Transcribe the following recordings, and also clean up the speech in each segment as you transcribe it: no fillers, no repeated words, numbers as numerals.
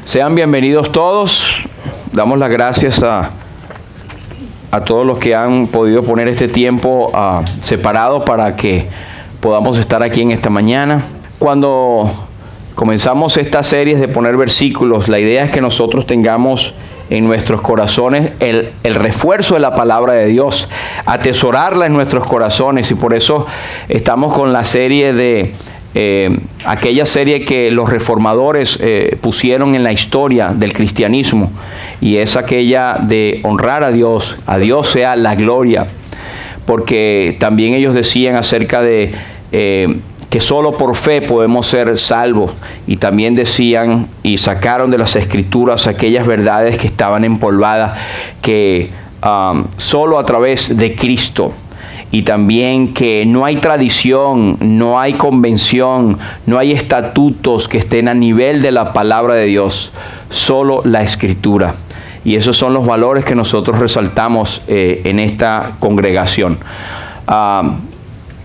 Sean bienvenidos todos. Damos las gracias a todos los que han podido poner este tiempo separado para que podamos estar aquí en esta mañana. Cuando comenzamos esta serie de poner versículos, la idea es que nosotros tengamos en nuestros corazones el refuerzo de la palabra de Dios, atesorarla en nuestros corazones, y por eso estamos con la serie de aquella serie que los reformadores pusieron en la historia del cristianismo, y es aquella de honrar a Dios sea la gloria, porque también ellos decían acerca de que solo por fe podemos ser salvos, y también decían y sacaron de las escrituras aquellas verdades que estaban empolvadas, que solo a través de Cristo, y también que no hay tradición, no hay convención, no hay estatutos que estén a nivel de la palabra de Dios, solo la escritura. Y esos son los valores que nosotros resaltamos en esta congregación.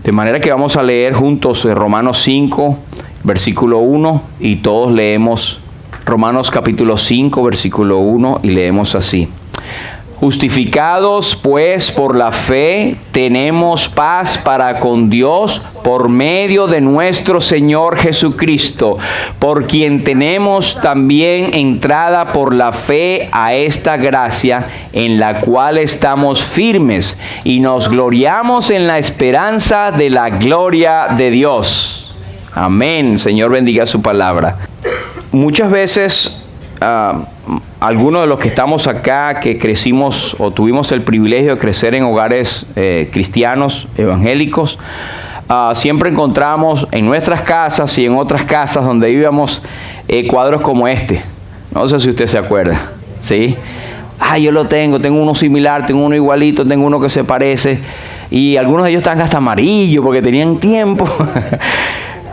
De manera que vamos a leer juntos Romanos 5, versículo 1, y todos leemos Romanos capítulo 5, versículo 1, y leemos así. Justificados pues por la fe, tenemos paz para con Dios por medio de nuestro Señor Jesucristo, por quien tenemos también entrada por la fe a esta gracia, en la cual estamos firmes y nos gloriamos en la esperanza de la gloria de Dios. Amén. Señor, bendiga su palabra. Muchas veces algunos de los que estamos acá, que crecimos o tuvimos el privilegio de crecer en hogares cristianos, evangélicos, siempre encontramos en nuestras casas y en otras casas donde vivíamos cuadros como este. No sé si usted se acuerda, ¿sí? Yo lo tengo uno similar, tengo uno igualito, tengo uno que se parece, y algunos de ellos están hasta amarillos porque tenían tiempo.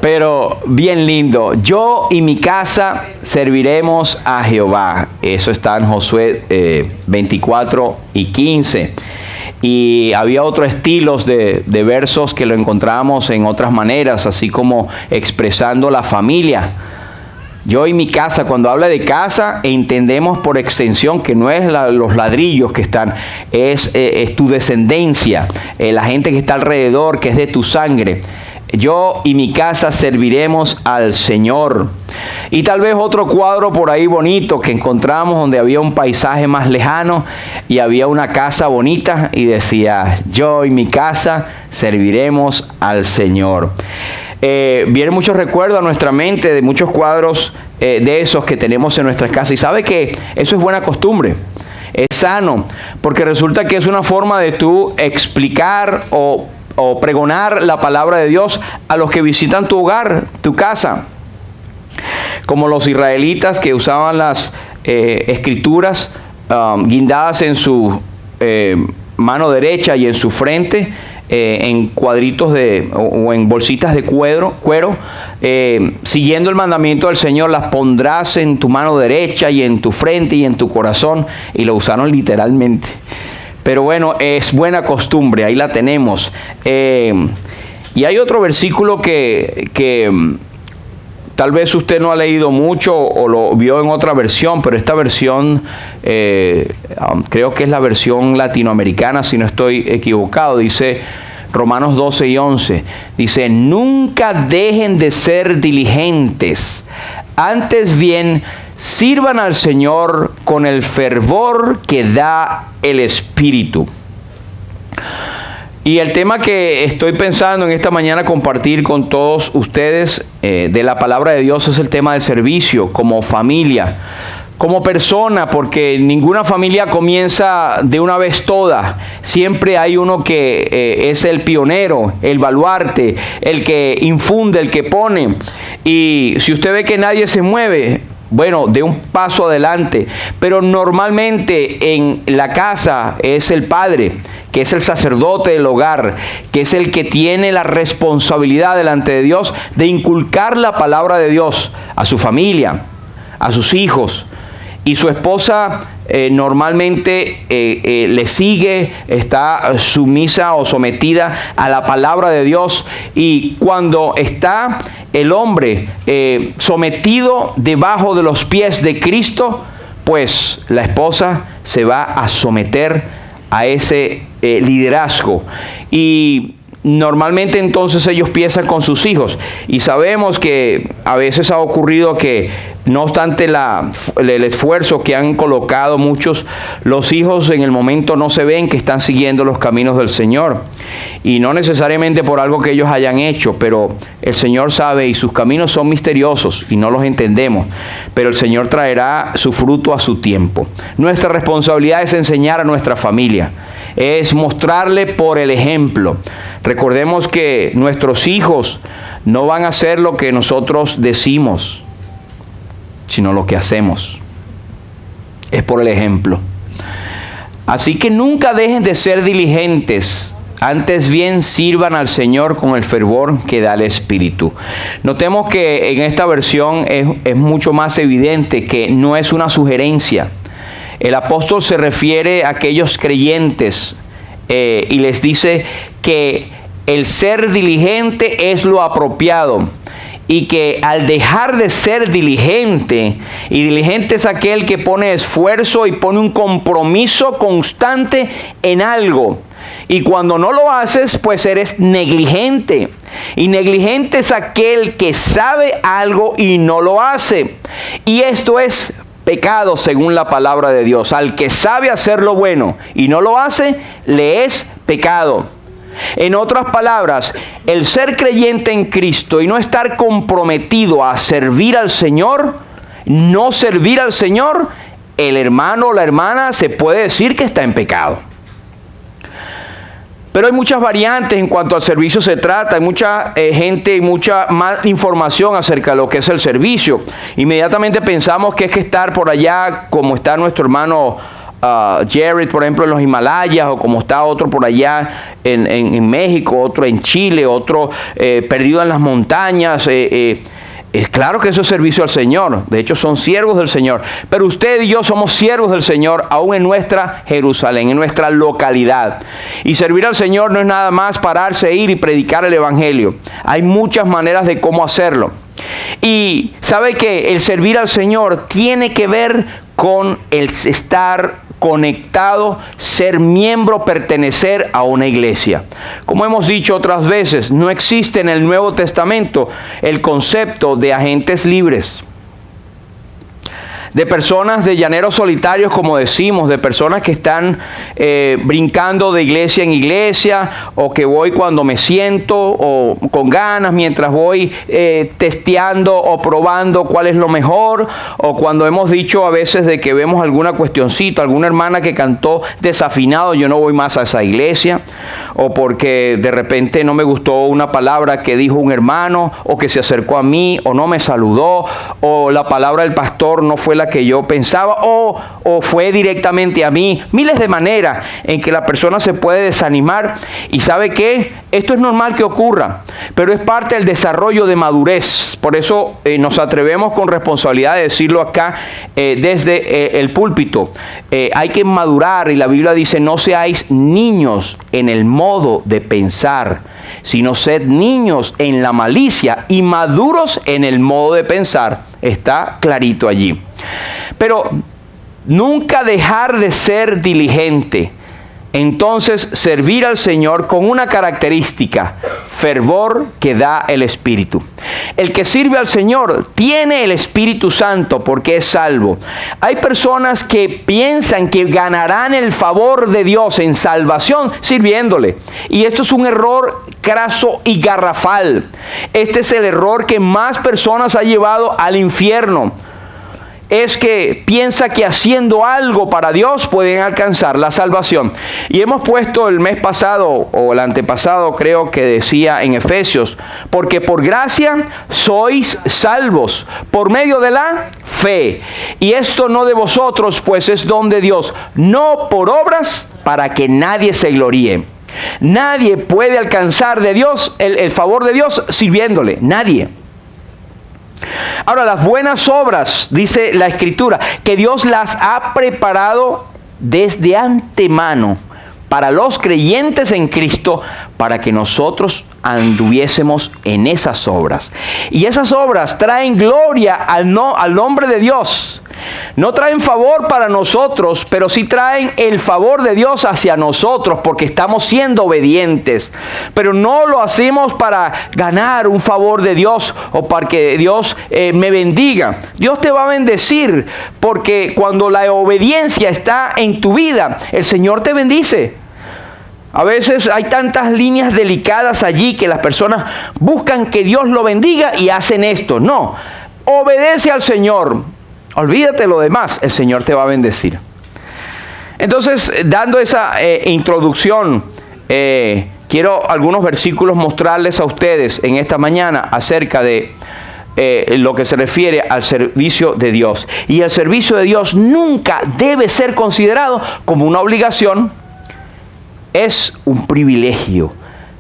Pero bien lindo. Yo y mi casa serviremos a Jehová. Eso está en Josué 24 y 15. Y había otros estilos de versos que lo encontramos en otras maneras, así como expresando la familia. Yo y mi casa, cuando habla de casa, entendemos por extensión que no es los ladrillos que están, es tu descendencia, la gente que está alrededor, que es de tu sangre. Yo y mi casa serviremos al Señor. Y tal vez otro cuadro por ahí bonito que encontramos, donde había un paisaje más lejano y había una casa bonita y decía: yo y mi casa serviremos al Señor. Vienen muchos recuerdos a nuestra mente de muchos cuadros de esos que tenemos en nuestras casas. Y sabe que eso es buena costumbre. Es sano, porque resulta que es una forma de tú explicar o pregonar la palabra de Dios a los que visitan tu hogar, tu casa. Como los israelitas que usaban las escrituras guindadas en su mano derecha y en su frente, en cuadritos o en bolsitas de cuero, siguiendo el mandamiento del Señor: las pondrás en tu mano derecha y en tu frente y en tu corazón, y lo usaron literalmente. Pero bueno, es buena costumbre, ahí la tenemos. Y hay otro versículo que tal vez usted no ha leído mucho o lo vio en otra versión, pero esta versión creo que es la versión latinoamericana, si no estoy equivocado. Dice Romanos 12 y 11. Dice: nunca dejen de ser diligentes, antes bien sirvan al Señor con el fervor que da el Espíritu. Y el tema que estoy pensando en esta mañana compartir con todos ustedes de la palabra de Dios es el tema del servicio como familia, como persona, porque ninguna familia comienza de una vez toda. Siempre hay uno que es el pionero, el baluarte, el que infunde, el que pone. Y si usted ve que nadie se mueve, bueno, de un paso adelante. Pero normalmente en la casa es el padre, que es el sacerdote del hogar, que es el que tiene la responsabilidad delante de Dios de inculcar la palabra de Dios a su familia, a sus hijos. y su esposa normalmente le sigue, está sumisa o sometida a la palabra de Dios, y cuando está el hombre sometido debajo de los pies de Cristo, pues la esposa se va a someter a ese liderazgo. Y normalmente entonces ellos piensan con sus hijos, y sabemos que a veces ha ocurrido que no obstante el esfuerzo que han colocado muchos, los hijos en el momento no se ven que están siguiendo los caminos del Señor, y no necesariamente por algo que ellos hayan hecho, pero el Señor sabe, y sus caminos son misteriosos y no los entendemos, pero el Señor traerá su fruto a su tiempo. Nuestra responsabilidad es enseñar a nuestra familia, es mostrarle por el ejemplo. Recordemos que nuestros hijos no van a hacer lo que nosotros decimos, sino lo que hacemos. Es por el ejemplo. Así que nunca dejen de ser diligentes, antes bien sirvan al Señor con el fervor que da el Espíritu. Notemos que en esta versión es mucho más evidente que no es una sugerencia. El apóstol se refiere a aquellos creyentes y les dice que el ser diligente es lo apropiado, y que al dejar de ser diligente, y diligente es aquel que pone esfuerzo y pone un compromiso constante en algo, y cuando no lo haces, pues eres negligente. Y negligente es aquel que sabe algo y no lo hace, y esto es pecado según la palabra de Dios. Al que sabe hacer lo bueno y no lo hace, le es pecado. En otras palabras, el ser creyente en Cristo y no estar comprometido a servir al Señor, no servir al Señor, el hermano o la hermana se puede decir que está en pecado. Pero hay muchas variantes en cuanto al servicio se trata. Hay mucha gente y mucha más información acerca de lo que es el servicio. Inmediatamente pensamos que es que estar por allá como está nuestro hermano Jared, por ejemplo, en los Himalayas, o como está otro por allá en México, otro en Chile, otro perdido en las montañas. Es claro que eso es servicio al Señor. De hecho, son siervos del Señor. Pero usted y yo somos siervos del Señor, aún en nuestra Jerusalén, en nuestra localidad. Y servir al Señor no es nada más pararse, ir y predicar el Evangelio. Hay muchas maneras de cómo hacerlo. Y sabe que el servir al Señor tiene que ver con el estar conectado, ser miembro, pertenecer a una iglesia. Como hemos dicho otras veces, no existe en el Nuevo Testamento el concepto de agentes libres, de personas, de llaneros solitarios, como decimos, de personas que están brincando de iglesia en iglesia, o que voy cuando me siento o con ganas, mientras voy testeando o probando cuál es lo mejor, o cuando hemos dicho a veces de que vemos alguna cuestioncita, alguna hermana que cantó desafinado, yo no voy más a esa iglesia, o porque de repente no me gustó una palabra que dijo un hermano, o que se acercó a mí, o no me saludó, o la palabra del pastor no fue la que yo pensaba, o fue directamente a mí. Miles de maneras en que la persona se puede desanimar, y ¿sabe qué? Esto es normal que ocurra, pero es parte del desarrollo de madurez. Por eso nos atrevemos con responsabilidad de decirlo acá desde el púlpito. Hay que madurar, y la Biblia dice: no seáis niños en el modo de pensar, sino sed niños en la malicia y maduros en el modo de pensar. Está clarito allí. Pero nunca dejar de ser diligente. Entonces, servir al Señor con una característica: fervor que da el Espíritu. El que sirve al Señor tiene el Espíritu Santo porque es salvo. Hay personas que piensan que ganarán el favor de Dios en salvación sirviéndole. Y esto es un error craso y garrafal. Este es el error que más personas ha llevado al infierno. Es que piensa que haciendo algo para Dios pueden alcanzar la salvación. Y hemos puesto el mes pasado, o el antepasado creo que decía en Efesios: porque por gracia sois salvos por medio de la fe. Y esto no de vosotros, pues es don de Dios, no por obras, para que nadie se gloríe. Nadie puede alcanzar de Dios el favor de Dios sirviéndole. Nadie. Ahora, las buenas obras, dice la Escritura, que Dios las ha preparado desde antemano para los creyentes en Cristo, para que nosotros anduviésemos en esas obras. Y esas obras traen gloria al nombre de Dios. No traen favor para nosotros, pero sí traen el favor de Dios hacia nosotros, porque estamos siendo obedientes. Pero no lo hacemos para ganar un favor de Dios o para que Dios me bendiga. Dios te va a bendecir, porque cuando la obediencia está en tu vida, el Señor te bendice. A veces hay tantas líneas delicadas allí que las personas buscan que Dios lo bendiga y hacen esto. No, obedece al Señor. Olvídate lo demás, el Señor te va a bendecir. Entonces, dando esa introducción, quiero algunos versículos mostrarles a ustedes en esta mañana acerca de lo que se refiere al servicio de Dios. Y el servicio de Dios nunca debe ser considerado como una obligación. Es un privilegio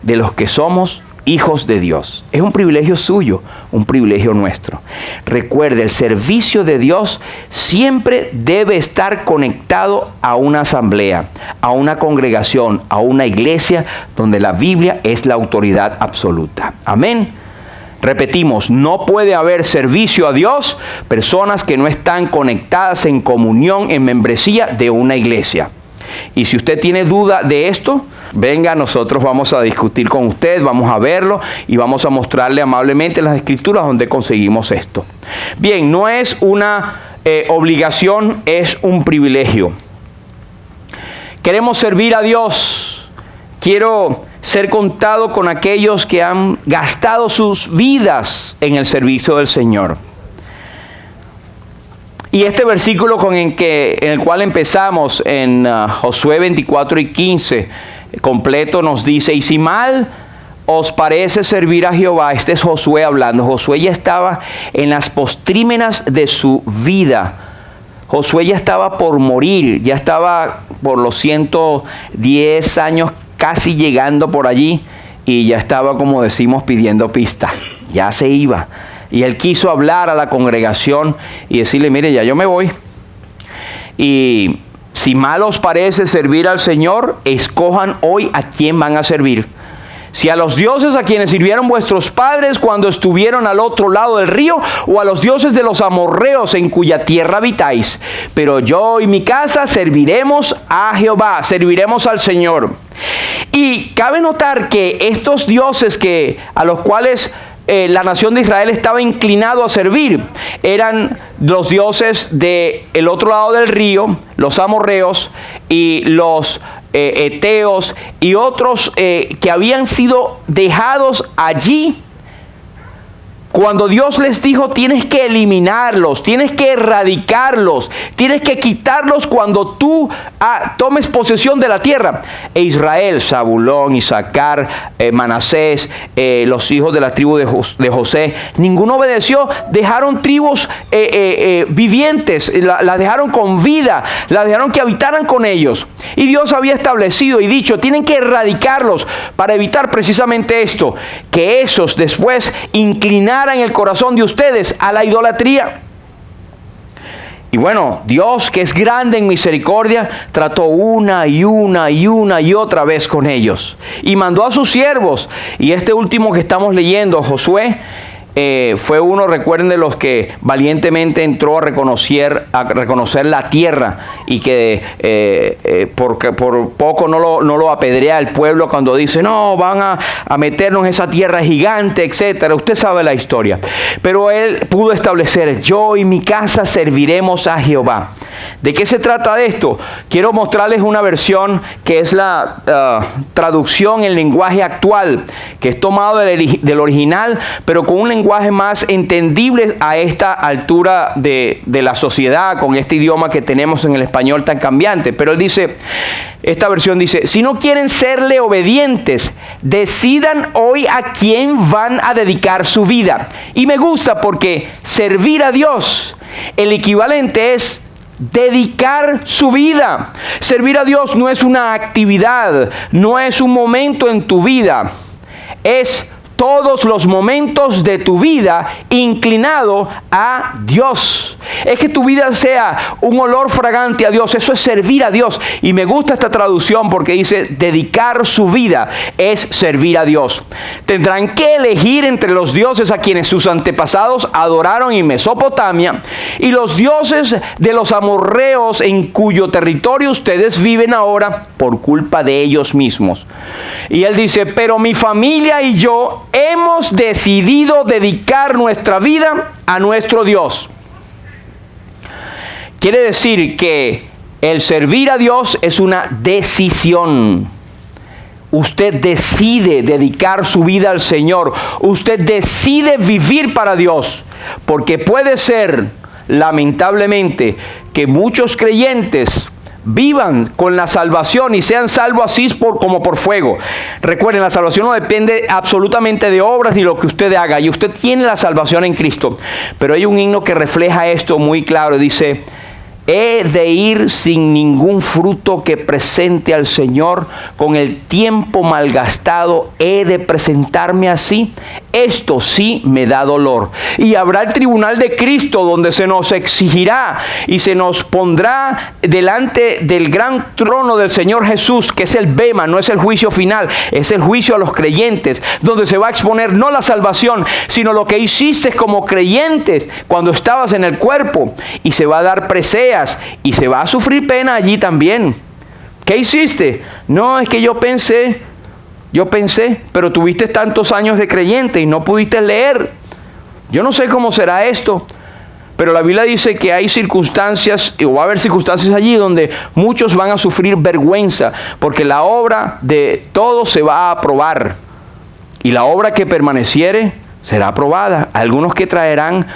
de los que somos hijos de Dios. Es un privilegio suyo, un privilegio nuestro. Recuerde, el servicio de Dios siempre debe estar conectado a una asamblea, a una congregación, a una iglesia donde la Biblia es la autoridad absoluta. Amén. Repetimos, no puede haber servicio a Dios, personas que no están conectadas en comunión, en membresía de una iglesia. Y si usted tiene duda de esto, venga, nosotros vamos a discutir con usted, vamos a verlo y vamos a mostrarle amablemente las Escrituras donde conseguimos esto. Bien, no es una obligación, es un privilegio. Queremos servir a Dios. Quiero ser contado con aquellos que han gastado sus vidas en el servicio del Señor. Y este versículo en el cual empezamos en Josué 24 y 15, completo, nos dice: y si mal os parece servir a Jehová. Este es Josué hablando. Josué ya estaba en las postrímeras de su vida. Josué ya estaba por morir, ya estaba por los 110 años casi llegando por allí, y ya estaba, como decimos, pidiendo pista. Ya se iba. Y él quiso hablar a la congregación y decirle: mire, ya yo me voy. Y si mal os parece servir al Señor, escojan hoy a quién van a servir. Si a los dioses a quienes sirvieron vuestros padres cuando estuvieron al otro lado del río, o a los dioses de los amorreos en cuya tierra habitáis. Pero yo y mi casa serviremos a Jehová, serviremos al Señor. Y cabe notar que estos dioses a los cuales la nación de Israel estaba inclinado a servir eran los dioses del otro lado del río, los amorreos y los eteos y otros que habían sido dejados allí. Cuando Dios les dijo: tienes que eliminarlos, tienes que erradicarlos, tienes que quitarlos cuando tú tomes posesión de la tierra. E Israel, Zabulón, Isaacar, Manasés, los hijos de la tribu de José, ninguno obedeció. Dejaron tribus vivientes, las dejaron con vida, las dejaron que habitaran con ellos. Y Dios había establecido y dicho: tienen que erradicarlos para evitar precisamente esto, que esos después inclinaran en el corazón de ustedes a la idolatría. Y bueno, Dios, que es grande en misericordia, trató una y otra vez con ellos y mandó a sus siervos. Y este último que estamos leyendo, Josué, fue uno, recuerden, de los que valientemente entró a reconocer la tierra, y que por poco no lo apedrea el pueblo cuando dice: no, van a meternos en esa tierra gigante, etcétera. Usted sabe la historia. Pero él pudo establecer: yo y mi casa serviremos a Jehová. ¿De qué se trata de esto? Quiero mostrarles una versión que es la traducción en lenguaje actual, que es tomado del original, pero con un lenguaje más entendible a esta altura de la sociedad, con este idioma que tenemos en el español tan cambiante. Pero él dice, esta versión dice: si no quieren serle obedientes, decidan hoy a quién van a dedicar su vida. Y me gusta porque servir a Dios, el equivalente es dedicar su vida. Servir a Dios no es una actividad, no es un momento en tu vida, es todos los momentos de tu vida inclinado a Dios. Es que tu vida sea un olor fragante a Dios. Eso es servir a Dios. Y me gusta esta traducción porque dice, dedicar su vida es servir a Dios. Tendrán que elegir entre los dioses a quienes sus antepasados adoraron en Mesopotamia y los dioses de los amorreos en cuyo territorio ustedes viven ahora por culpa de ellos mismos. Y él dice, pero mi familia y yo hemos decidido dedicar nuestra vida a nuestro Dios. Quiere decir que el servir a Dios es una decisión. Usted decide dedicar su vida al Señor. Usted decide vivir para Dios. Porque puede ser, lamentablemente, que muchos creyentes vivan con la salvación y sean salvos así como por fuego. Recuerden, la salvación no depende absolutamente de obras ni lo que usted haga. Y usted tiene la salvación en Cristo. Pero hay un himno que refleja esto muy claro. Dice, he de ir sin ningún fruto que presente al Señor, con el tiempo malgastado he de presentarme así. Esto sí me da dolor. Y habrá el tribunal de Cristo donde se nos exigirá y se nos pondrá delante del gran trono del Señor Jesús, que es el bema, no es el juicio final, es el juicio a los creyentes, donde se va a exponer no la salvación, sino lo que hiciste como creyentes cuando estabas en el cuerpo, y se va a dar preseas y se va a sufrir pena allí también. ¿Qué hiciste? No, es que yo pensé, pero tuviste tantos años de creyente y no pudiste leer. Yo no sé cómo será esto, pero la Biblia dice que hay circunstancias, o va a haber circunstancias allí donde muchos van a sufrir vergüenza, porque la obra de todos se va a aprobar, y la obra que permaneciere será aprobada. Algunos que traerán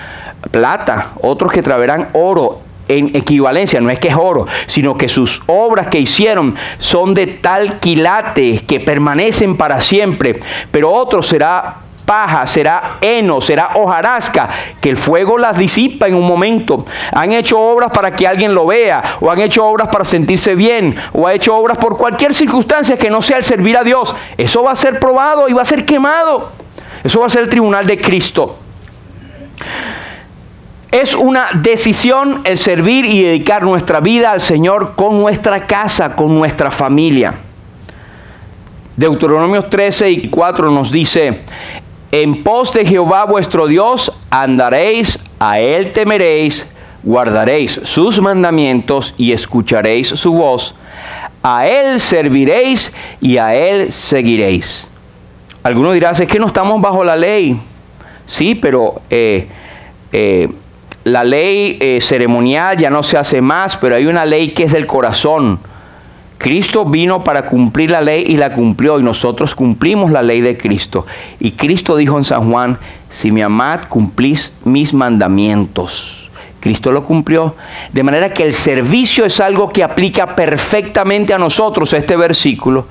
plata, otros que traerán oro, en equivalencia, no es que es oro, sino que sus obras que hicieron son de tal quilate que permanecen para siempre, pero otro será paja, será heno, será hojarasca, que el fuego las disipa en un momento. Han hecho obras para que alguien lo vea, o han hecho obras para sentirse bien, o ha hecho obras por cualquier circunstancia que no sea el servir a Dios. Eso va a ser probado y va a ser quemado. Eso va a ser el tribunal de Cristo. Es una decisión el servir y dedicar nuestra vida al Señor con nuestra casa, con nuestra familia. Deuteronomio 13:4 nos dice, en pos de Jehová vuestro Dios andaréis, a Él temeréis, guardaréis sus mandamientos y escucharéis su voz. A Él serviréis y a Él seguiréis. Algunos dirán, es que no estamos bajo la ley. Sí, pero la ley ceremonial ya no se hace más, pero hay una ley que es del corazón. Cristo vino para cumplir la ley y la cumplió, y nosotros cumplimos la ley de Cristo. Y Cristo dijo en San Juan, si me amad, cumplís mis mandamientos. Cristo lo cumplió. De manera que el servicio es algo que aplica perfectamente a nosotros, este versículo.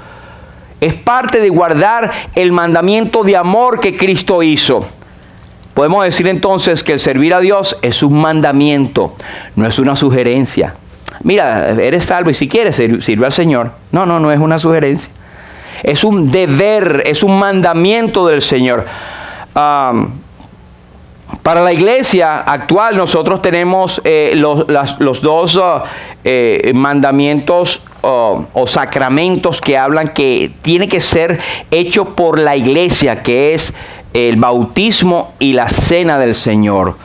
Es parte de guardar el mandamiento de amor que Cristo hizo. Podemos decir entonces que el servir a Dios es un mandamiento, no es una sugerencia. Mira, eres salvo y si quieres sirve al Señor. No es una sugerencia. Es un deber, es un mandamiento del Señor. Para la iglesia actual nosotros tenemos los dos mandamientos o sacramentos que hablan que tiene que ser hecho por la iglesia, que es el bautismo y la cena del Señor.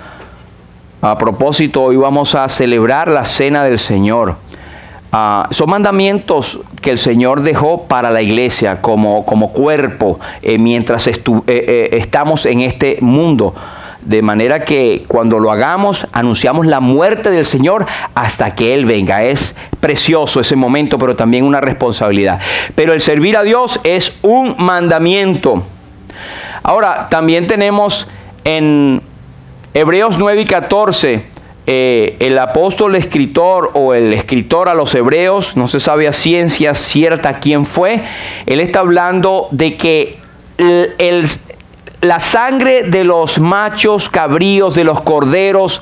A propósito, hoy vamos a celebrar la cena del Señor. Son mandamientos que el Señor dejó para la iglesia como cuerpo mientras estamos en este mundo. De manera que cuando lo hagamos, anunciamos la muerte del Señor hasta que Él venga. Es precioso ese momento, pero también una responsabilidad. Pero el servir a Dios es un mandamiento. Ahora, también tenemos en Hebreos 9:14, el apóstol escritor o el escritor a los hebreos, no se sabe a ciencia cierta quién fue, él está hablando de que la sangre de los machos cabríos, de los corderos,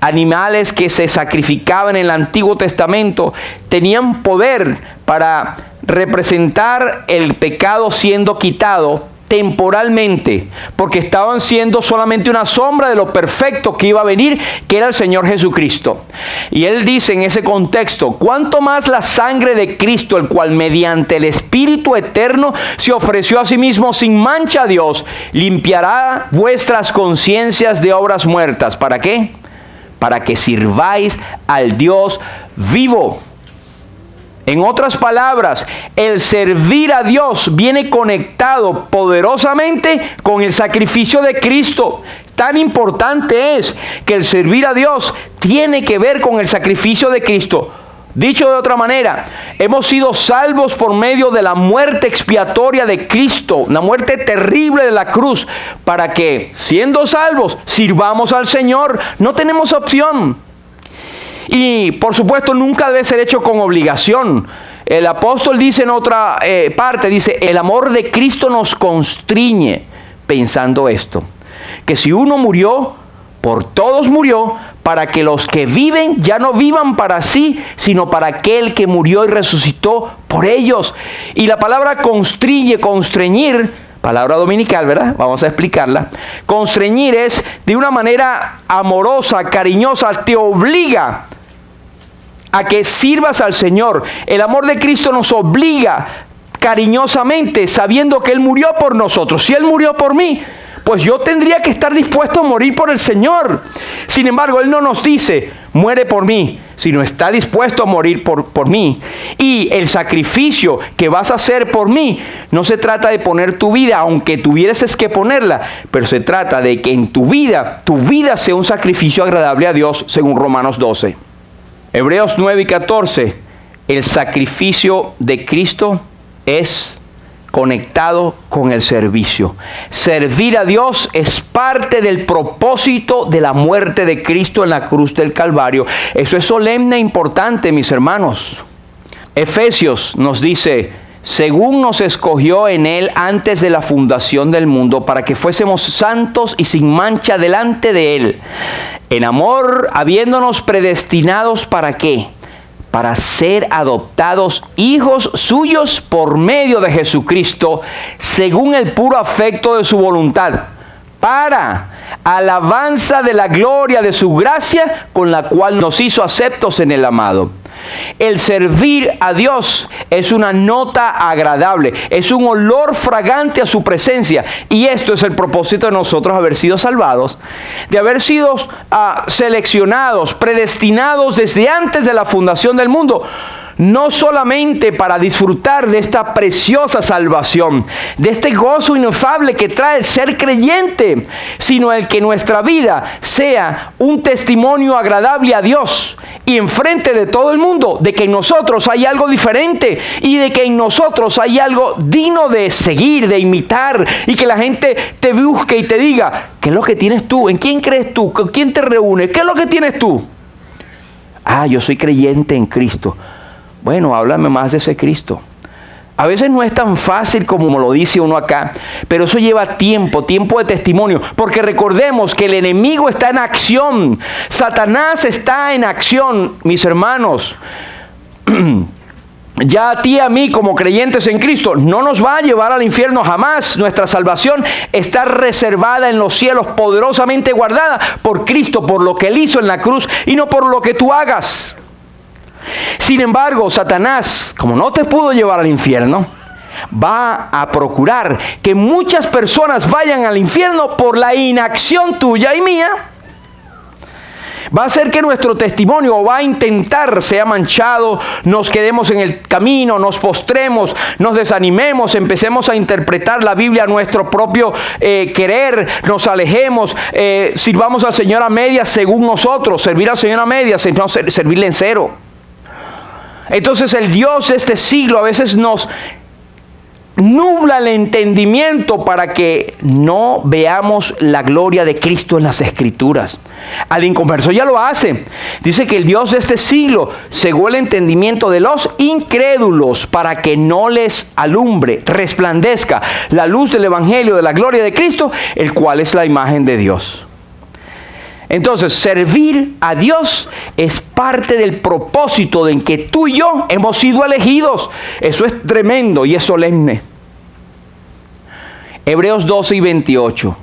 animales que se sacrificaban en el Antiguo Testamento, tenían poder para representar el pecado siendo quitado temporalmente, porque estaban siendo solamente una sombra de lo perfecto que iba a venir, que era el Señor Jesucristo. Y él dice en ese contexto: cuánto más la sangre de Cristo, el cual mediante el Espíritu eterno se ofreció a sí mismo sin mancha a Dios, limpiará vuestras conciencias de obras muertas. ¿Para qué? Para que sirváis al Dios vivo. En otras palabras, el servir a Dios viene conectado poderosamente con el sacrificio de Cristo. Tan importante es que el servir a Dios tiene que ver con el sacrificio de Cristo. Dicho de otra manera, hemos sido salvos por medio de la muerte expiatoria de Cristo, la muerte terrible de la cruz, para que, siendo salvos, sirvamos al Señor. No tenemos opción. Y por supuesto nunca debe ser hecho con obligación. El apóstol dice en otra parte, dice: el amor de Cristo nos constriñe, pensando esto, que si uno murió, por todos murió, para que los que viven ya no vivan para sí, sino para aquel que murió y resucitó por ellos. Y la palabra constriñe, constreñir, palabra dominical, ¿verdad? Vamos a explicarla. Constreñir es de una manera amorosa, cariñosa, te obliga a que sirvas al Señor. El amor de Cristo nos obliga cariñosamente, sabiendo que Él murió por nosotros. Si Él murió por mí, pues yo tendría que estar dispuesto a morir por el Señor. Sin embargo, Él no nos dice: muere por mí, sino está dispuesto a morir por mí. Y el sacrificio que vas a hacer por mí, no se trata de poner tu vida, aunque tuvieses que ponerla, pero se trata de que en tu vida sea un sacrificio agradable a Dios, según Romanos 12. Hebreos 9 y 14, el sacrificio de Cristo es conectado con el servicio. Servir a Dios es parte del propósito de la muerte de Cristo en la cruz del Calvario. Eso es solemne e importante, mis hermanos. Efesios nos dice: según nos escogió en Él antes de la fundación del mundo, para que fuésemos santos y sin mancha delante de Él, en amor, habiéndonos predestinados, ¿para qué? Para ser adoptados hijos suyos por medio de Jesucristo, según el puro afecto de su voluntad, para alabanza de la gloria de su gracia, con la cual nos hizo aceptos en el amado. El servir a Dios es una nota agradable, es un olor fragante a su presencia. Y esto es el propósito de nosotros, haber sido salvados, de haber sido seleccionados, predestinados desde antes de la fundación del mundo. No solamente para disfrutar de esta preciosa salvación, de este gozo inefable que trae el ser creyente, sino el que nuestra vida sea un testimonio agradable a Dios y enfrente de todo el mundo, de que en nosotros hay algo diferente y de que en nosotros hay algo digno de seguir, de imitar, y que la gente te busque y te diga: ¿qué es lo que tienes tú? ¿En quién crees tú? ¿Con quién te reúnes? ¿Qué es lo que tienes tú? Ah, yo soy creyente en Cristo. Bueno, háblame más de ese Cristo. A veces no es tan fácil como lo dice uno acá, pero eso lleva tiempo de testimonio, porque recordemos que el enemigo está en acción, Satanás está en acción, mis hermanos. Ya a ti y a mí, como creyentes en Cristo, no nos va a llevar al infierno jamás. Nuestra salvación está reservada en los cielos, poderosamente guardada por Cristo, por lo que Él hizo en la cruz y no por lo que tú hagas. Sin embargo, Satanás, como no te pudo llevar al infierno, va a procurar que muchas personas vayan al infierno por la inacción tuya y mía. Va a hacer que nuestro testimonio, va a intentar, sea manchado, nos quedemos en el camino, nos postremos, nos desanimemos, empecemos a interpretar la Biblia a nuestro propio querer, nos alejemos, sirvamos al Señor a medias según nosotros, servir al Señor a medias, no servirle en cero. Entonces el Dios de este siglo a veces nos nubla el entendimiento para que no veamos la gloria de Cristo en las Escrituras. Al inconverso ya lo hace. Dice que el Dios de este siglo cegó el entendimiento de los incrédulos para que no les alumbre, resplandezca la luz del Evangelio de la gloria de Cristo, el cual es la imagen de Dios. Entonces, servir a Dios es parte del propósito en que tú y yo hemos sido elegidos. Eso es tremendo y es solemne. Hebreos 12 y 28.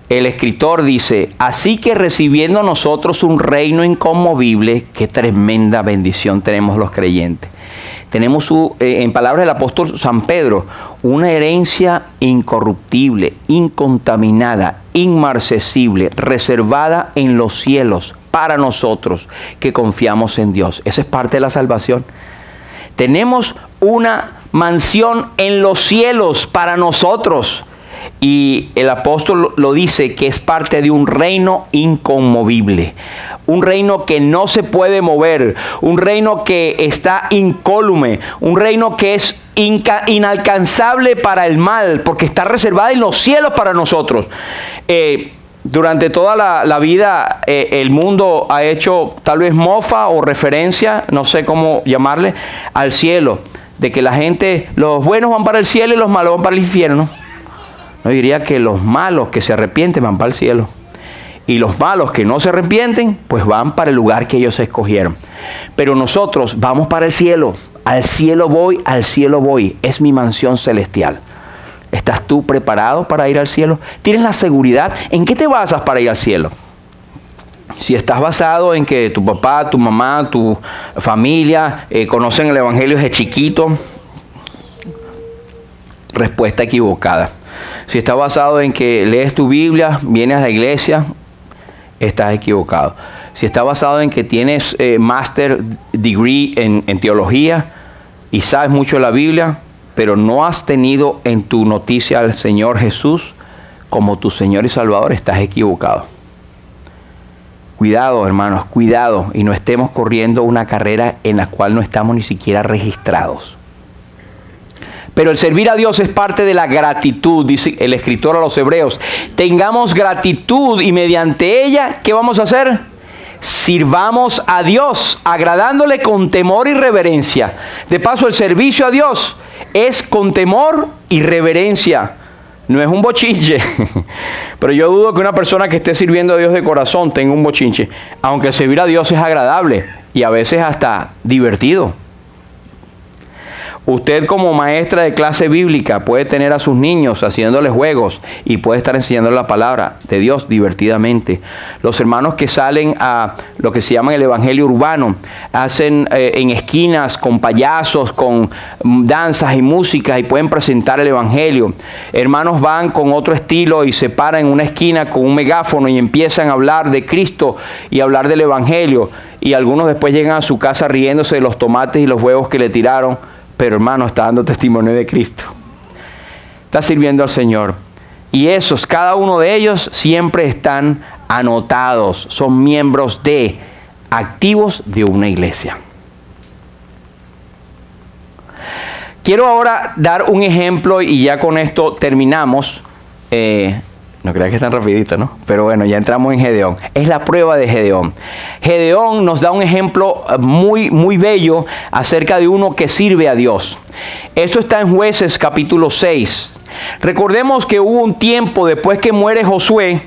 El escritor dice, así que recibiendo nosotros un reino inconmovible, qué tremenda bendición tenemos los creyentes. Tenemos, en palabras del apóstol San Pedro, una herencia incorruptible, incontaminada, inmarcesible, reservada en los cielos para nosotros que confiamos en Dios. Esa es parte de la salvación. Tenemos una mansión en los cielos para nosotros. Y el apóstol lo dice que es parte de un reino inconmovible, un reino que no se puede mover, un reino que está incólume, un reino que es inalcanzable para el mal, porque está reservado en los cielos para nosotros. Durante toda la vida el mundo ha hecho tal vez mofa o referencia, no sé cómo llamarle, al cielo, de que la gente, los buenos van para el cielo y los malos van para el infierno. No, diría que los malos que se arrepienten van para el cielo. Y los malos que no se arrepienten, pues van para el lugar que ellos escogieron. Pero nosotros vamos para el cielo. Al cielo voy, al cielo voy. Es mi mansión celestial. ¿Estás tú preparado para ir al cielo? ¿Tienes la seguridad? ¿En qué te basas para ir al cielo? Si estás basado en que tu papá, tu mamá, tu familia conocen el evangelio desde chiquito, respuesta equivocada. Si está basado en que lees tu Biblia, vienes a la iglesia, estás equivocado. Si está basado en que tienes master degree en teología y sabes mucho de la Biblia, pero no has tenido en tu noticia al Señor Jesús como tu Señor y Salvador, estás equivocado. Cuidado, hermanos, cuidado, y no estemos corriendo una carrera en la cual no estamos ni siquiera registrados. Pero el servir a Dios es parte de la gratitud, dice el escritor a los Hebreos. Tengamos gratitud y mediante ella, ¿qué vamos a hacer? Sirvamos a Dios, agradándole con temor y reverencia. De paso, el servicio a Dios es con temor y reverencia. No es un bochinche. Pero yo dudo que una persona que esté sirviendo a Dios de corazón tenga un bochinche. Aunque servir a Dios es agradable y a veces hasta divertido. Usted como maestra de clase bíblica puede tener a sus niños haciéndoles juegos y puede estar enseñando la palabra de Dios divertidamente. Los hermanos que salen a lo que se llama el evangelio urbano, hacen en esquinas con payasos, con danzas y música y pueden presentar el evangelio. Hermanos van con otro estilo y se paran en una esquina con un megáfono y empiezan a hablar de Cristo y hablar del evangelio. Y algunos después llegan a su casa riéndose de los tomates y los huevos que le tiraron. Pero hermano, está dando testimonio de Cristo. Está sirviendo al Señor. Y esos, cada uno de ellos, siempre están anotados. Son miembros activos de una iglesia. Quiero ahora dar un ejemplo y ya con esto terminamos. No creas que es tan rapidito, ¿no? Pero bueno, ya entramos en Gedeón. Es la prueba de Gedeón. Gedeón nos da un ejemplo muy, muy bello acerca de uno que sirve a Dios. Esto está en Jueces capítulo 6. Recordemos que hubo un tiempo después que muere Josué,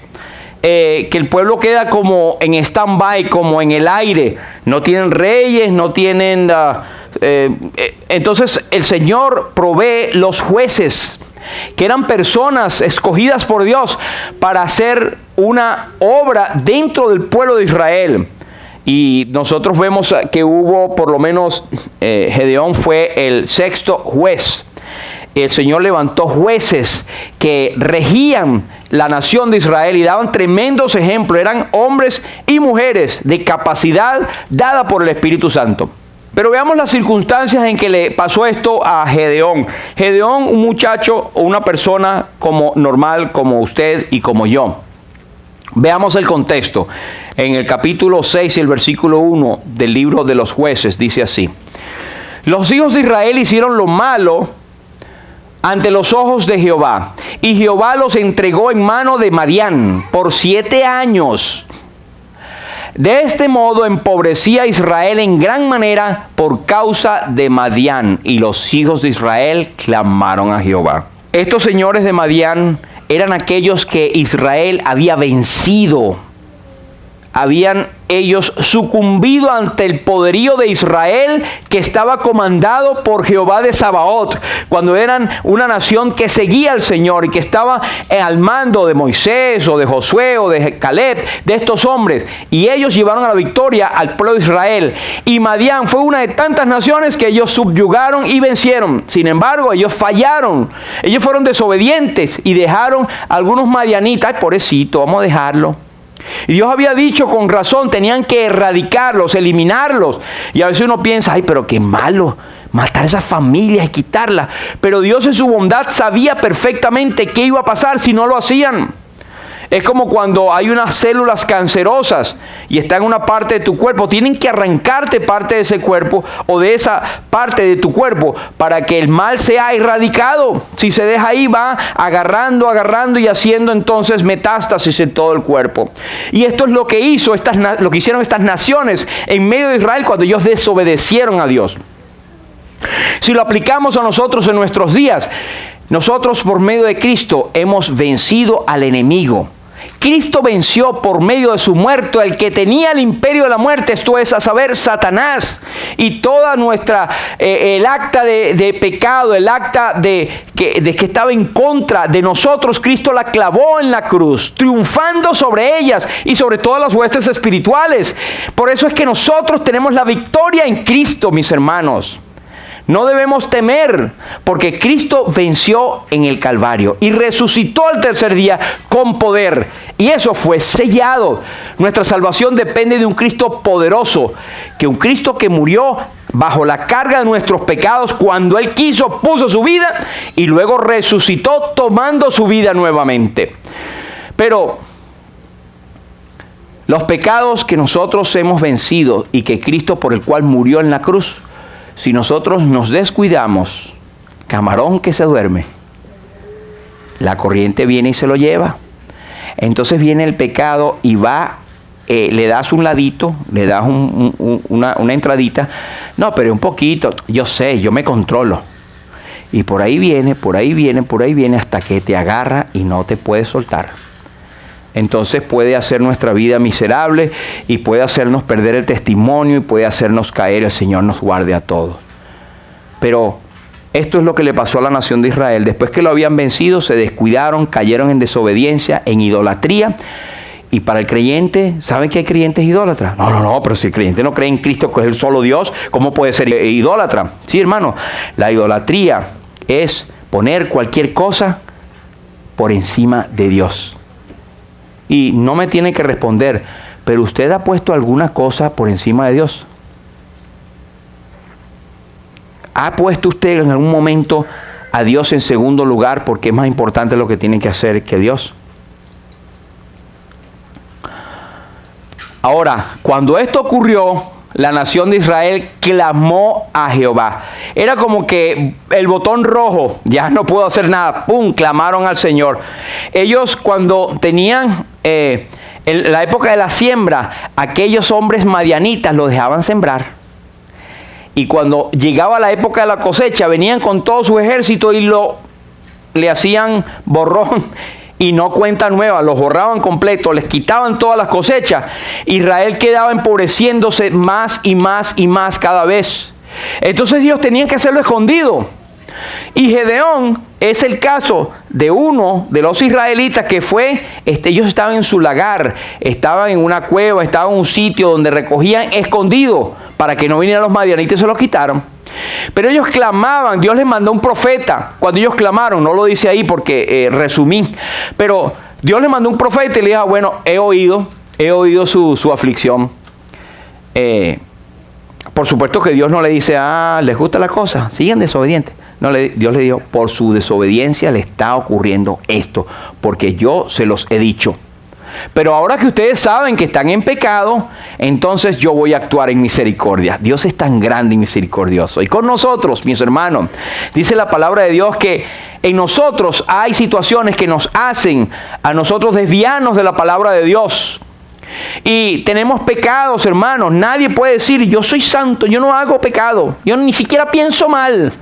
que el pueblo queda como en stand-by, como en el aire. No tienen reyes, no tienen... entonces el Señor provee los jueces, que eran personas escogidas por Dios para hacer una obra dentro del pueblo de Israel. Y nosotros vemos que hubo, por lo menos, Gedeón fue el sexto juez. El Señor levantó jueces que regían la nación de Israel y daban tremendos ejemplos. Eran hombres y mujeres de capacidad dada por el Espíritu Santo. Pero veamos las circunstancias en que le pasó esto a Gedeón. Gedeón, un muchacho o una persona como normal, como usted y como yo. Veamos el contexto. En el capítulo 6 y el versículo 1 del libro de los Jueces dice así: los hijos de Israel hicieron lo malo ante los ojos de Jehová, y Jehová los entregó en mano de Madián por 7 años. De este modo empobrecía a Israel en gran manera por causa de Madián, y los hijos de Israel clamaron a Jehová. Estos señores de Madián eran aquellos que Israel había vencido habían ellos sucumbido ante el poderío de Israel, que estaba comandado por Jehová de Sabaoth, cuando eran una nación que seguía al Señor y que estaba al mando de Moisés o de Josué o de Caleb, de estos hombres, y ellos llevaron a la victoria al pueblo de Israel. Y Madián fue una de tantas naciones que ellos subyugaron y vencieron. Sin embargo, ellos fallaron, ellos fueron desobedientes y dejaron a algunos madianitas. Ay, pobrecito, vamos a dejarlo. Y Dios había dicho con razón, tenían que erradicarlos, eliminarlos. Y a veces uno piensa, ay, pero qué malo matar a esas familias y quitarlas. Pero Dios en su bondad sabía perfectamente qué iba a pasar si no lo hacían. Es como cuando hay unas células cancerosas y está en una parte de tu cuerpo. Tienen que arrancarte parte de ese cuerpo o de esa parte de tu cuerpo para que el mal sea erradicado. Si se deja ahí, va agarrando y haciendo entonces metástasis en todo el cuerpo. Y esto es lo que hicieron estas naciones en medio de Israel cuando ellos desobedecieron a Dios. Si lo aplicamos a nosotros en nuestros días, nosotros por medio de Cristo hemos vencido al enemigo. Cristo venció por medio de su muerte el que tenía el imperio de la muerte, esto es, a saber, Satanás. Y toda nuestra, el acta de pecado, el acta de que estaba en contra de nosotros, Cristo la clavó en la cruz, triunfando sobre ellas y sobre todas las huestes espirituales. Por eso es que nosotros tenemos la victoria en Cristo, mis hermanos. No debemos temer, porque Cristo venció en el Calvario y resucitó al tercer día con poder. Y eso fue sellado. Nuestra salvación depende de un Cristo poderoso, que un Cristo que murió bajo la carga de nuestros pecados cuando Él quiso, puso su vida y luego resucitó tomando su vida nuevamente. Pero los pecados que nosotros hemos vencido y que Cristo por el cual murió en la cruz, si nosotros nos descuidamos, camarón que se duerme, la corriente viene y se lo lleva. Entonces viene el pecado y va, le das un ladito, le das una entradita. No, pero un poquito, yo sé, yo me controlo. Y por ahí viene hasta que te agarra y no te puedes soltar. Entonces puede hacer nuestra vida miserable y puede hacernos perder el testimonio y puede hacernos caer. El Señor nos guarde a todos. Pero esto es lo que le pasó a la nación de Israel. Después que lo habían vencido, se descuidaron, cayeron en desobediencia, en idolatría. Y para el creyente, ¿saben que hay creyentes idólatras? No, pero si el creyente no cree en Cristo, que es el solo Dios, ¿cómo puede ser idólatra? Sí, hermano, la idolatría es poner cualquier cosa por encima de Dios. Y no me tiene que responder, pero ¿usted ha puesto alguna cosa por encima de Dios? ¿Ha puesto usted en algún momento a Dios en segundo lugar porque es más importante lo que tiene que hacer que Dios? Ahora, cuando esto ocurrió, la nación de Israel clamó a Jehová. Era como que el botón rojo, ya no puedo hacer nada, ¡pum!, clamaron al Señor. Ellos cuando tenían la época de la siembra, aquellos hombres madianitas los dejaban sembrar. Y cuando llegaba la época de la cosecha, venían con todo su ejército y le hacían borrón y no cuenta nueva, los borraban completo, les quitaban todas las cosechas. Israel quedaba empobreciéndose más y más y más cada vez. Entonces ellos tenían que hacerlo escondido. Y Gedeón es el caso de uno de los israelitas que fue, ellos estaban en su lagar, estaban en una cueva, estaban en un sitio donde recogían escondido para que no vinieran los madianitas y se los quitaron. Pero ellos clamaban, Dios les mandó un profeta. Cuando ellos clamaron, no lo dice ahí porque resumí, pero Dios les mandó un profeta y le dijo, bueno, he oído su aflicción. Por supuesto que Dios no le dice, les gusta la cosa, siguen desobedientes. No, Dios le dijo, por su desobediencia le está ocurriendo esto, porque yo se los he dicho. Pero ahora que ustedes saben que están en pecado, entonces yo voy a actuar en misericordia. Dios es tan grande y misericordioso. Y con nosotros, mis hermanos, dice la palabra de Dios que en nosotros hay situaciones que nos hacen a nosotros desviarnos de la palabra de Dios. Y tenemos pecados, hermanos. Nadie puede decir, yo soy santo, yo no hago pecado, yo ni siquiera pienso mal.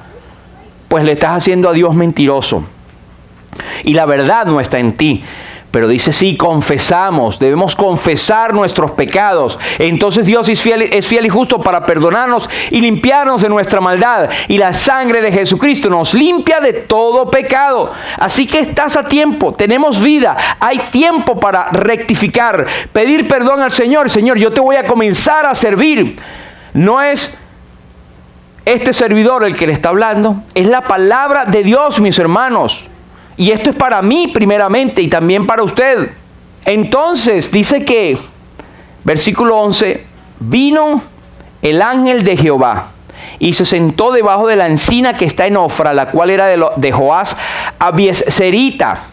Pues le estás haciendo a Dios mentiroso. Y la verdad no está en ti. Pero dice, sí, confesamos, debemos confesar nuestros pecados. Entonces Dios es fiel y justo para perdonarnos y limpiarnos de nuestra maldad. Y la sangre de Jesucristo nos limpia de todo pecado. Así que estás a tiempo, tenemos vida, hay tiempo para rectificar, pedir perdón al Señor. Señor, yo te voy a comenzar a servir. No es este servidor el que le está hablando, es la palabra de Dios, mis hermanos. Y esto es para mí primeramente y también para usted. Entonces dice que, versículo 11, vino el ángel de Jehová y se sentó debajo de la encina que está en Ofra, la cual era de Joás Abiezerita.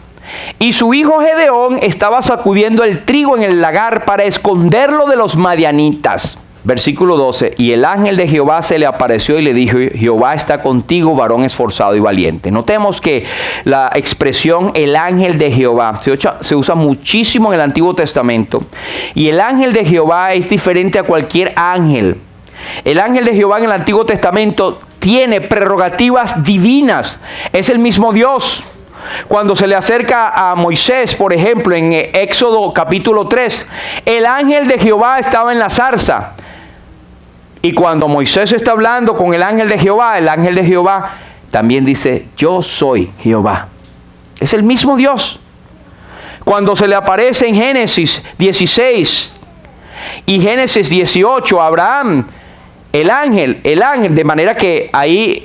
Y su hijo Gedeón estaba sacudiendo el trigo en el lagar para esconderlo de los madianitas. Versículo 12, y el ángel de Jehová se le apareció y le dijo, Jehová está contigo, varón esforzado y valiente. Notemos que la expresión el ángel de Jehová se usa muchísimo en el Antiguo Testamento. Y el ángel de Jehová es diferente a cualquier ángel. El ángel de Jehová en el Antiguo Testamento tiene prerrogativas divinas. Es el mismo Dios. Cuando se le acerca a Moisés, por ejemplo, en Éxodo capítulo 3, el ángel de Jehová estaba en la zarza. Y cuando Moisés está hablando con el ángel de Jehová también dice, yo soy Jehová. Es el mismo Dios. Cuando se le aparece en Génesis 16 y Génesis 18 a Abraham, el ángel, de manera que ahí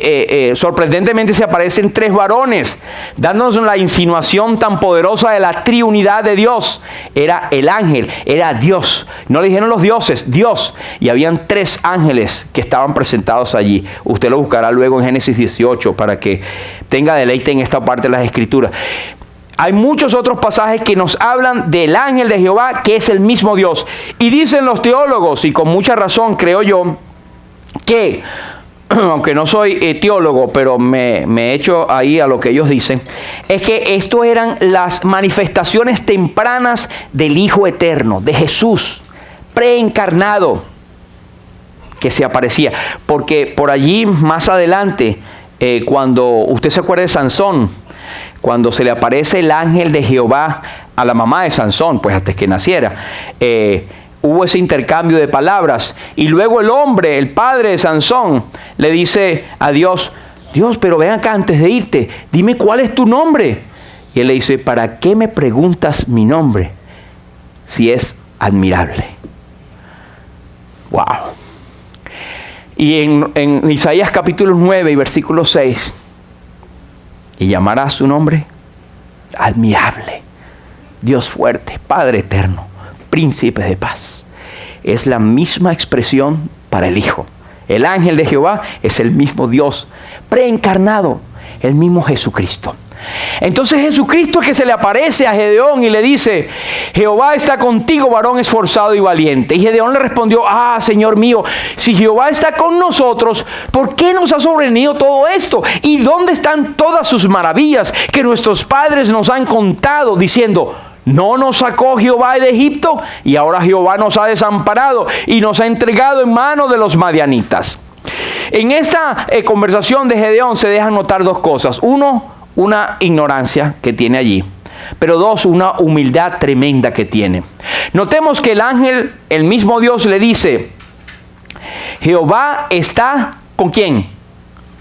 sorprendentemente se aparecen 3 varones, dándonos la insinuación tan poderosa de la triunidad de Dios. Era el ángel, era Dios. No le dijeron los dioses, Dios. Y habían 3 ángeles que estaban presentados allí. Usted lo buscará luego en Génesis 18 para que tenga deleite en esta parte de las Escrituras. Hay muchos otros pasajes que nos hablan del ángel de Jehová, que es el mismo Dios. Y dicen los teólogos, y con mucha razón creo yo, que, aunque no soy teólogo, pero me echo ahí a lo que ellos dicen, es que esto eran las manifestaciones tempranas del Hijo Eterno, de Jesús, preencarnado, que se aparecía. Porque por allí más adelante, cuando usted se acuerda de Sansón, cuando se le aparece el ángel de Jehová a la mamá de Sansón, pues antes que naciera, hubo ese intercambio de palabras. Y luego el hombre, el padre de Sansón, le dice a Dios, Dios, pero ven acá antes de irte, dime cuál es tu nombre. Y él le dice, ¿para qué me preguntas mi nombre si es admirable? Wow. Y en Isaías capítulo 9 y versículo 6, y llamarás su nombre admirable, Dios fuerte, Padre eterno, príncipe de paz. Es la misma expresión para el Hijo. El ángel de Jehová es el mismo Dios preencarnado, el mismo Jesucristo. Entonces Jesucristo es que se le aparece a Gedeón y le dice, Jehová está contigo, varón esforzado y valiente. Y Gedeón le respondió, Señor mío, si Jehová está con nosotros, ¿por qué nos ha sobrevenido todo esto? ¿Y dónde están todas sus maravillas que nuestros padres nos han contado, diciendo, ¿no nos sacó Jehová de Egipto? Y ahora Jehová nos ha desamparado y nos ha entregado en manos de los madianitas. En esta conversación de Gedeón se dejan notar 2 cosas. 1, una ignorancia que tiene allí. Pero 2, una humildad tremenda que tiene. Notemos que el ángel, el mismo Dios, le dice, Jehová está ¿con quién?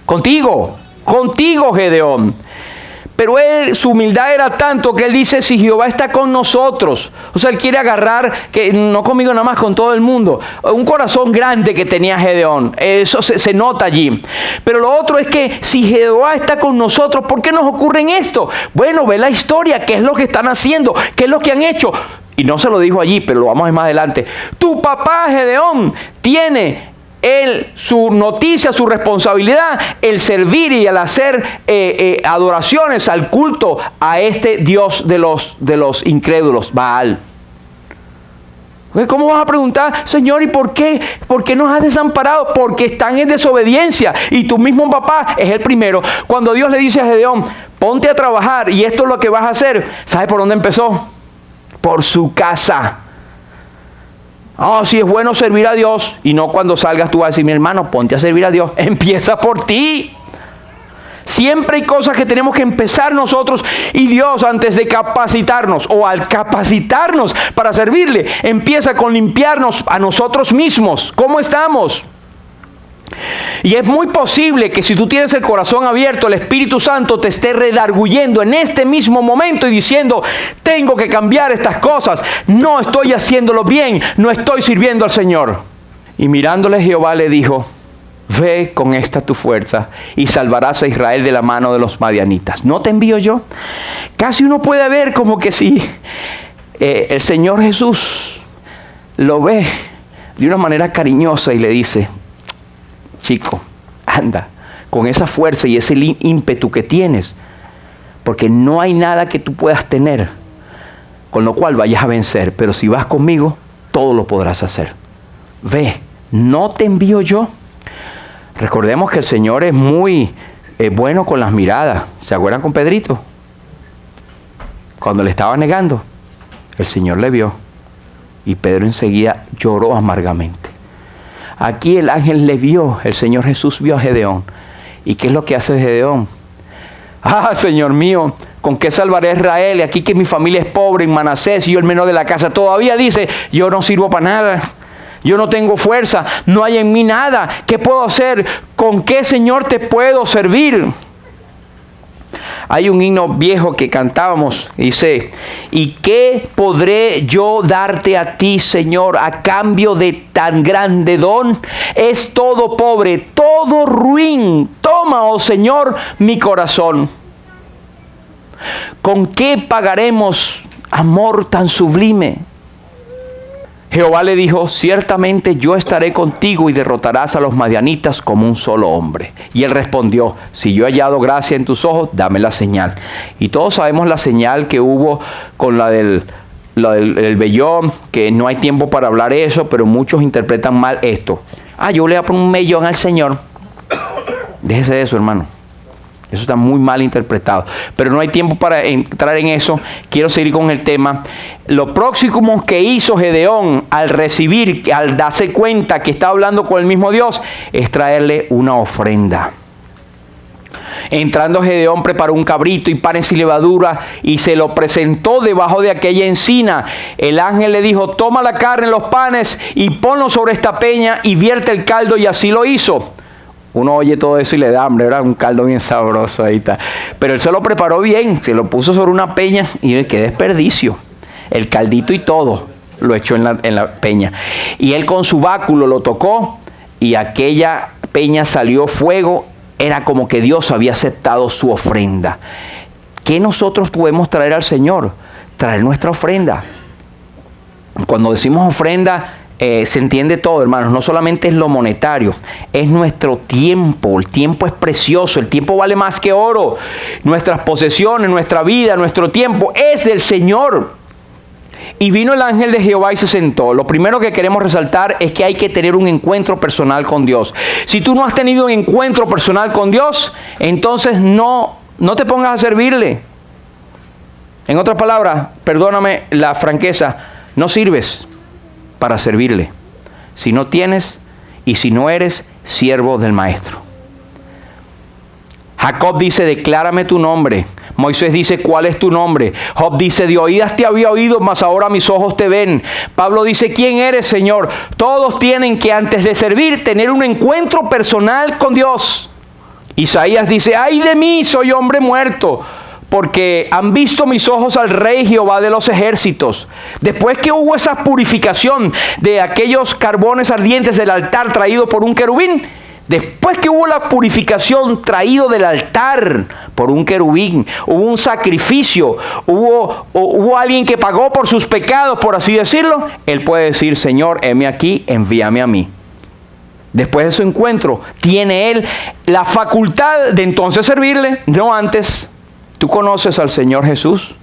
Contigo, Gedeón. Pero su humildad era tanto que él dice, si Jehová está con nosotros. O sea, él quiere agarrar, que no conmigo nada más, con todo el mundo. Un corazón grande que tenía Gedeón. Eso se nota allí. Pero lo otro es que si Jehová está con nosotros, ¿por qué nos ocurre esto? Bueno, ve la historia, qué es lo que están haciendo, qué es lo que han hecho. Y no se lo dijo allí, pero lo vamos a ver más adelante. Tu papá Gedeón tiene su noticia, su responsabilidad, el servir y el hacer adoraciones al culto a este Dios de los incrédulos, Baal. ¿Cómo vas a preguntar, Señor, ¿y por qué? ¿Por qué nos has desamparado? Porque están en desobediencia y tu mismo papá es el primero. Cuando Dios le dice a Gedeón, ponte a trabajar y esto es lo que vas a hacer, ¿sabes por dónde empezó? Por su casa. Sí, es bueno servir a Dios. Y no cuando salgas tú vas a decir, mi hermano, ponte a servir a Dios. Empieza por ti. Siempre hay cosas que tenemos que empezar nosotros, y Dios, antes de capacitarnos o al capacitarnos para servirle, empieza con limpiarnos a nosotros mismos. ¿Cómo estamos? Y es muy posible que si tú tienes el corazón abierto, el Espíritu Santo te esté redarguyendo en este mismo momento y diciendo: tengo que cambiar estas cosas, no estoy haciéndolo bien, no estoy sirviendo al Señor. Y mirándole, Jehová le dijo: ve con esta tu fuerza y salvarás a Israel de la mano de los madianitas. ¿No te envío yo? Casi uno puede ver como que si el Señor Jesús lo ve de una manera cariñosa y le dice: chico, anda con esa fuerza y ese ímpetu que tienes, porque no hay nada que tú puedas tener con lo cual vayas a vencer, pero si vas conmigo, todo lo podrás hacer. Ve, ¿no te envío yo? Recordemos que el Señor es muy bueno con las miradas. ¿Se acuerdan con Pedrito? Cuando le estaba negando, el Señor le vio y Pedro enseguida lloró amargamente. Aquí el ángel le vio, el Señor Jesús vio a Gedeón. ¿Y qué es lo que hace Gedeón? Ah, Señor mío, ¿con qué salvaré a Israel? Y aquí que mi familia es pobre en Manasés y yo el menor de la casa. Todavía dice: yo no sirvo para nada. Yo no tengo fuerza, no hay en mí nada. ¿Qué puedo hacer? ¿Con qué, Señor, te puedo servir? Hay un himno viejo que cantábamos, dice: ¿y qué podré yo darte a ti, Señor, a cambio de tan grande don? Es todo pobre, todo ruin. Toma, oh Señor, mi corazón. ¿Con qué pagaremos amor tan sublime? Jehová le dijo: ciertamente yo estaré contigo y derrotarás a los madianitas como un solo hombre. Y él respondió: si yo he hallado gracia en tus ojos, dame la señal. Y todos sabemos la señal que hubo con la del vellón, que no hay tiempo para hablar eso, pero muchos interpretan mal esto. Yo le voy a poner un vellón al Señor. Déjese de eso, hermano. Eso está muy mal interpretado. Pero no hay tiempo para entrar en eso. Quiero seguir con el tema. Lo próximo que hizo Gedeón al recibir, al darse cuenta que está hablando con el mismo Dios, es traerle una ofrenda. Entrando Gedeón preparó un cabrito y panes y levadura y se lo presentó debajo de aquella encina. El ángel le dijo: toma la carne, los panes y ponlo sobre esta peña y vierte el caldo, y así lo hizo. Uno oye todo eso y le da hambre, ¿verdad? Un caldo bien sabroso, ahí está. Pero él se lo preparó bien, se lo puso sobre una peña y qué desperdicio. El caldito y todo lo echó en la peña. Y él con su báculo lo tocó y aquella peña salió fuego. Era como que Dios había aceptado su ofrenda. ¿Qué nosotros podemos traer al Señor? Traer nuestra ofrenda. Cuando decimos ofrenda, se entiende todo, hermanos. No solamente es lo monetario, es nuestro tiempo. El tiempo es precioso, el tiempo vale más que oro. Nuestras posesiones, nuestra vida, nuestro tiempo es del Señor. Y vino el ángel de Jehová y se sentó. Lo primero que queremos resaltar es que hay que tener un encuentro personal con Dios. Si tú no has tenido un encuentro personal con Dios, entonces no te pongas a servirle. En otras palabras, perdóname la franqueza, no sirves para servirle si no tienes y si no eres siervo del maestro. Jacob dice: declárame tu nombre. Moisés dice: ¿cuál es tu nombre? Job dice: de oídas te había oído, mas ahora mis ojos te ven. Pablo dice: ¿quién eres, Señor? Todos tienen que, antes de servir, tener un encuentro personal con Dios. Isaías dice: ay de mí, soy hombre muerto, porque han visto mis ojos al Rey Jehová de los ejércitos. Después que hubo esa purificación de aquellos carbones ardientes del altar traído por un querubín, después que hubo la purificación traído del altar por un querubín, hubo un sacrificio, hubo alguien que pagó por sus pecados, por así decirlo, él puede decir: Señor, heme aquí, envíame a mí. Después de su encuentro, tiene él la facultad de entonces servirle, no antes. ¿Tú conoces al Señor Jesús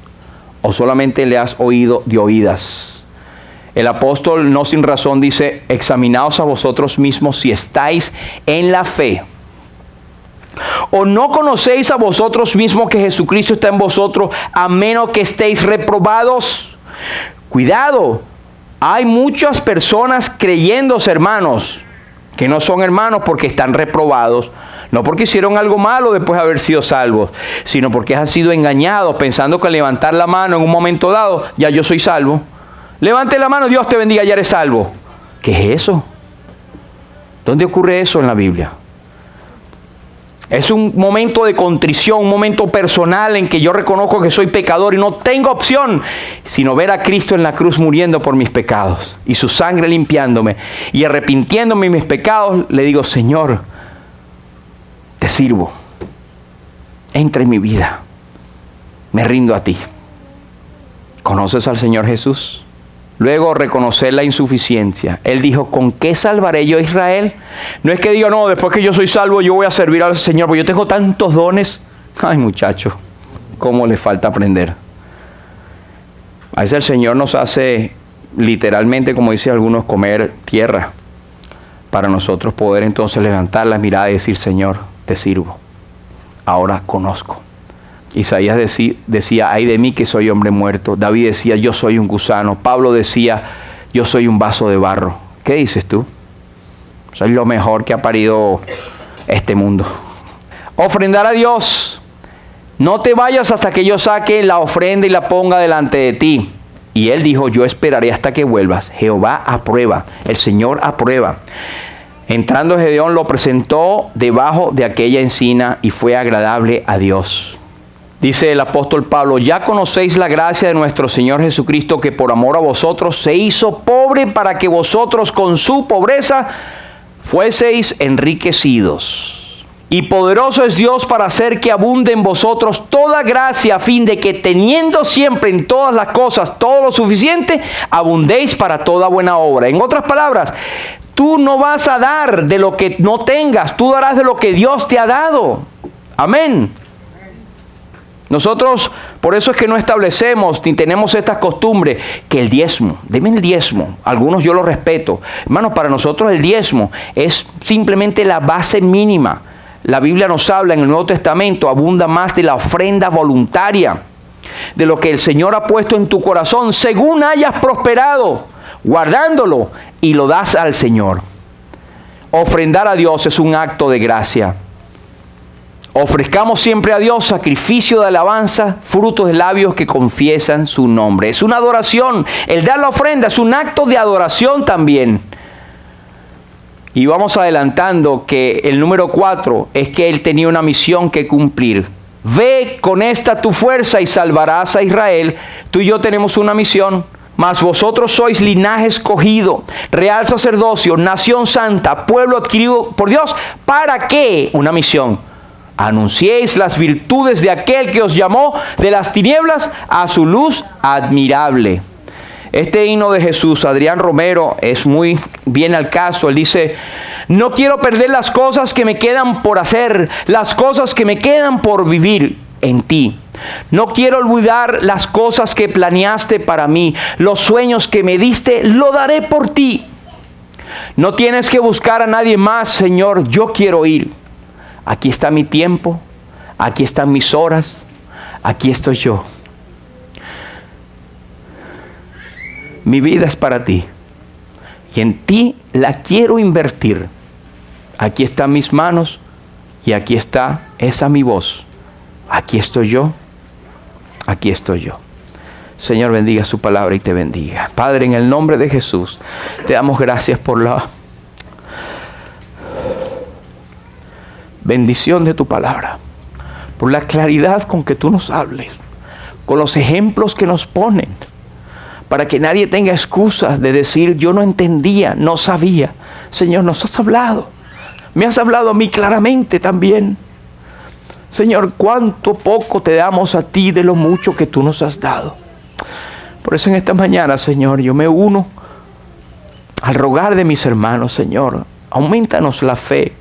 o solamente le has oído de oídas? El apóstol no sin razón dice: examinaos a vosotros mismos si estáis en la fe. ¿O no conocéis a vosotros mismos que Jesucristo está en vosotros, a menos que estéis reprobados? Cuidado, hay muchas personas creyéndose hermanos, que no son hermanos porque están reprobados. No porque hicieron algo malo después de haber sido salvos, sino porque han sido engañados pensando que al levantar la mano en un momento dado, ya yo soy salvo. Levante la mano, Dios te bendiga, ya eres salvo. ¿Qué es eso? ¿Dónde ocurre eso en la Biblia? Es un momento de contrición, un momento personal en que yo reconozco que soy pecador y no tengo opción, sino ver a Cristo en la cruz muriendo por mis pecados y su sangre limpiándome y arrepintiéndome de mis pecados. Le digo, Señor, te sirvo. Entra en mi vida. Me rindo a ti. ¿Conoces al Señor Jesús? Luego, reconocer la insuficiencia. Él dijo, ¿con qué salvaré yo a Israel? No es que diga, no, después que yo soy salvo, yo voy a servir al Señor, porque yo tengo tantos dones. Ay, muchacho, ¿cómo le falta aprender? A veces el Señor nos hace, literalmente, como dicen algunos, comer tierra, para nosotros poder entonces levantar la mirada y decir, Señor, te sirvo. Ahora conozco. Isaías decía, ay de mí que soy hombre muerto. David decía, yo soy un gusano. Pablo decía, yo soy un vaso de barro. ¿Qué dices tú? Soy lo mejor que ha parido este mundo. Ofrendar a Dios. No te vayas hasta que yo saque la ofrenda y la ponga delante de ti. Y él dijo, yo esperaré hasta que vuelvas. Jehová aprueba. El Señor aprueba. Entrando Gedeón lo presentó debajo de aquella encina y fue agradable a Dios. Dice el apóstol Pablo, ya conocéis la gracia de nuestro Señor Jesucristo, que por amor a vosotros se hizo pobre para que vosotros con su pobreza fueseis enriquecidos. Y poderoso es Dios para hacer que abunde en vosotros toda gracia, a fin de que teniendo siempre en todas las cosas todo lo suficiente, abundéis para toda buena obra. En otras palabras, tú no vas a dar de lo que no tengas, tú darás de lo que Dios te ha dado. Amén. Nosotros, por eso es que no establecemos ni tenemos esta costumbre que el diezmo, deme el diezmo, algunos yo lo respeto. Hermanos, para nosotros el diezmo es simplemente la base mínima. La Biblia nos habla en el Nuevo Testamento, abunda más de la ofrenda voluntaria, de lo que el Señor ha puesto en tu corazón, según hayas prosperado, guardándolo y lo das al Señor. Ofrendar a Dios es un acto de gracia. Ofrezcamos siempre a Dios sacrificio de alabanza, frutos de labios que confiesan su nombre. Es una adoración. El dar la ofrenda es un acto de adoración también. Y vamos adelantando que el número 4 es que él tenía una misión que cumplir. Ve con esta tu fuerza y salvarás a Israel. Tú y yo tenemos una misión. Mas vosotros sois linaje escogido, real sacerdocio, nación santa, pueblo adquirido por Dios. ¿Para qué? Una misión. Anunciéis las virtudes de aquel que os llamó de las tinieblas a su luz admirable. Este himno de Jesús, Adrián Romero, es muy bien al caso. Él dice, no quiero perder las cosas que me quedan por hacer, las cosas que me quedan por vivir en ti. No quiero olvidar las cosas que planeaste para mí, los sueños que me diste, lo daré por ti. No tienes que buscar a nadie más, Señor, yo quiero ir. Aquí está mi tiempo, aquí están mis horas, aquí estoy yo. Mi vida es para ti y en ti la quiero invertir. Aquí están mis manos y aquí está esa mi voz. Aquí estoy yo, aquí estoy yo. Señor, bendiga su palabra y te bendiga. Padre, en el nombre de Jesús, te damos gracias por la bendición de tu palabra, por la claridad con que tú nos hables, con los ejemplos que nos ponen, para que nadie tenga excusas de decir, yo no entendía, no sabía. Señor, nos has hablado, me has hablado a mí claramente también. Señor, cuánto poco te damos a ti de lo mucho que tú nos has dado. Por eso en esta mañana, Señor, yo me uno al rogar de mis hermanos, Señor, aumentanos la fe.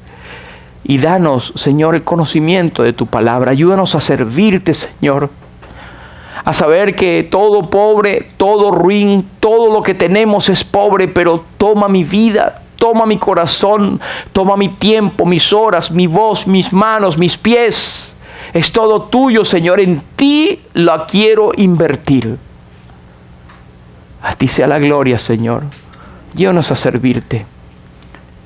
Y danos, Señor, el conocimiento de tu palabra. Ayúdanos a servirte, Señor. A saber que todo pobre, todo ruin, todo lo que tenemos es pobre, pero toma mi vida, toma mi corazón, toma mi tiempo, mis horas, mi voz, mis manos, mis pies. Es todo tuyo, Señor. En ti la quiero invertir. A ti sea la gloria, Señor. Llévanos a servirte.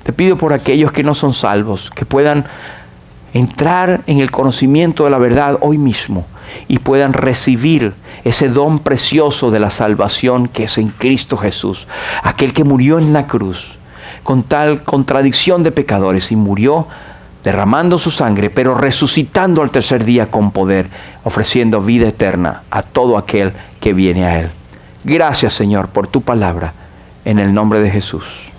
Te pido por aquellos que no son salvos, que puedan entrar en el conocimiento de la verdad hoy mismo y puedan recibir ese don precioso de la salvación que es en Cristo Jesús, aquel que murió en la cruz con tal contradicción de pecadores y murió derramando su sangre, pero resucitando al tercer día con poder, ofreciendo vida eterna a todo aquel que viene a Él. Gracias, Señor, por tu palabra, en el nombre de Jesús.